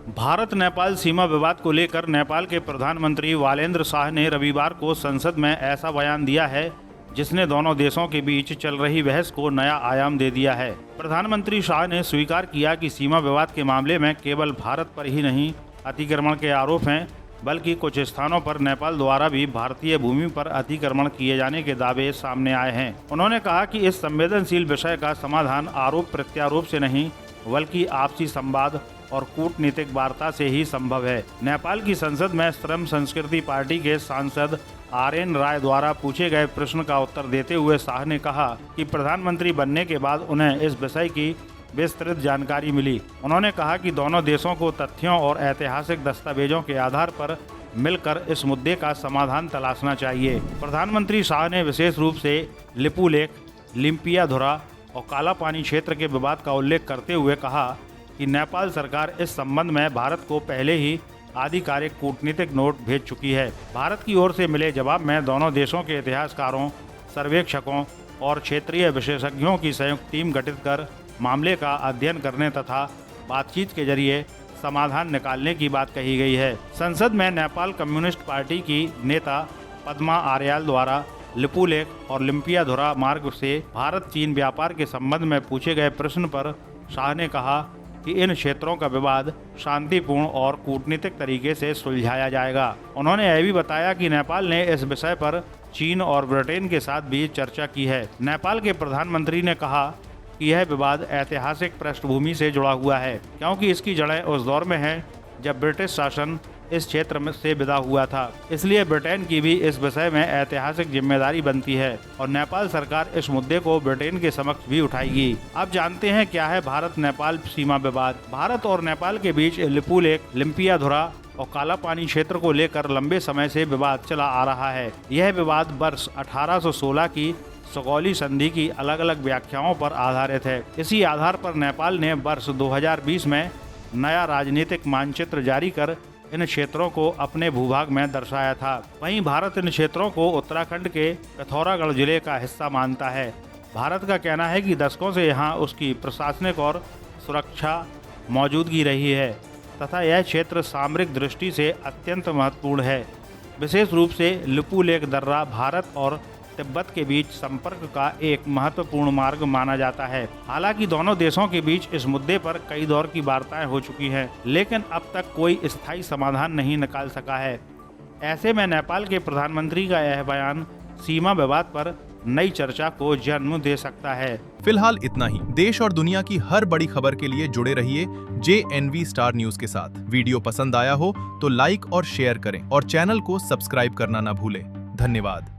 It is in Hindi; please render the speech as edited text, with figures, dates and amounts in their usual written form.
भारत नेपाल सीमा विवाद को लेकर नेपाल के प्रधानमंत्री वालेंद्र शाह ने रविवार को संसद में ऐसा बयान दिया है जिसने दोनों देशों के बीच चल रही बहस को नया आयाम दे दिया है। प्रधानमंत्री शाह ने स्वीकार किया कि सीमा विवाद के मामले में केवल भारत पर ही नहीं अतिक्रमण के आरोप हैं, बल्कि कुछ स्थानों पर नेपाल द्वारा भी भारतीय भूमि पर अतिक्रमण किए जाने के दावे सामने आए हैं। उन्होंने कहा कि इस संवेदनशील विषय का समाधान आरोप प्रत्यारोप से नहीं बल्कि आपसी संवाद और कूटनीतिक वार्ता से ही संभव है। नेपाल की संसद में श्रम संस्कृति पार्टी के सांसद आर.एन. राय द्वारा पूछे गए प्रश्न का उत्तर देते हुए शाह ने कहा कि प्रधानमंत्री बनने के बाद उन्हें इस विषय की विस्तृत जानकारी मिली। उन्होंने कहा कि दोनों देशों को तथ्यों और ऐतिहासिक दस्तावेजों के आधार पर मिलकर इस मुद्दे का समाधान तलाशना चाहिए। प्रधानमंत्री शाह ने विशेष रूप से लिपुलेख, लिम्पियाधुरा और काला पानी क्षेत्र के विवाद का उल्लेख करते हुए कहा कि नेपाल सरकार इस संबंध में भारत को पहले ही आधिकारिक कूटनीतिक नोट भेज चुकी है। भारत की ओर से मिले जवाब में दोनों देशों के इतिहासकारों, सर्वेक्षकों और क्षेत्रीय विशेषज्ञों की संयुक्त टीम गठित कर मामले का अध्ययन करने तथा बातचीत के जरिए समाधान निकालने की बात कही गई है। संसद में नेपाल कम्युनिस्ट पार्टी की नेता पद्मा आर्याल द्वारा लिपुलेख और लिम्पियाधुरा मार्ग से भारत चीन व्यापार के संबंध में पूछे गए प्रश्न पर शाह ने कहा कि इन क्षेत्रों का विवाद शांतिपूर्ण और कूटनीतिक तरीके से सुलझाया जाएगा। उन्होंने यह भी बताया कि नेपाल ने इस विषय पर चीन और ब्रिटेन के साथ भी चर्चा की है। नेपाल के प्रधानमंत्री ने कहा कि यह विवाद ऐतिहासिक पृष्ठभूमि से जुड़ा हुआ है, क्योंकि इसकी जड़ें उस दौर में हैं जब ब्रिटिश शासन इस क्षेत्र में से विदा हुआ था। इसलिए ब्रिटेन की भी इस विषय में ऐतिहासिक जिम्मेदारी बनती है और नेपाल सरकार इस मुद्दे को ब्रिटेन के समक्ष भी उठाएगी। अब जानते हैं क्या है भारत नेपाल सीमा विवाद। भारत और नेपाल के बीच लिपुलेख, लिम्पियाधुरा और काला पानी क्षेत्र को लेकर लंबे समय से विवाद चला आ रहा है। यह विवाद वर्ष 1816 की सगौली संधि की अलग अलग व्याख्याओं पर आधारित है। इसी आधार पर नेपाल ने वर्ष 2020 में नया राजनीतिक मानचित्र जारी कर इन क्षेत्रों को अपने भूभाग में दर्शाया था। वहीं भारत इन क्षेत्रों को उत्तराखंड के पिथौरागढ़ जिले का हिस्सा मानता है। भारत का कहना है कि दशकों से यहाँ उसकी प्रशासनिक और सुरक्षा मौजूदगी रही है तथा यह क्षेत्र सामरिक दृष्टि से अत्यंत महत्वपूर्ण है। विशेष रूप से लिपुलेख दर्रा भारत और तिब्बत के बीच संपर्क का एक महत्वपूर्ण मार्ग माना जाता है। हालांकि दोनों देशों के बीच इस मुद्दे पर कई दौर की वार्ताएं हो चुकी हैं, लेकिन अब तक कोई स्थायी समाधान नहीं निकाल सका है। ऐसे में नेपाल के प्रधानमंत्री का यह बयान सीमा विवाद पर नई चर्चा को जन्म दे सकता है। फिलहाल इतना ही। देश और दुनिया की हर बड़ी खबर के लिए जुड़े रहिए JNV स्टार न्यूज के साथ। वीडियो पसंद आया हो तो लाइक और शेयर करें और चैनल को सब्सक्राइब करना न भूलें। धन्यवाद।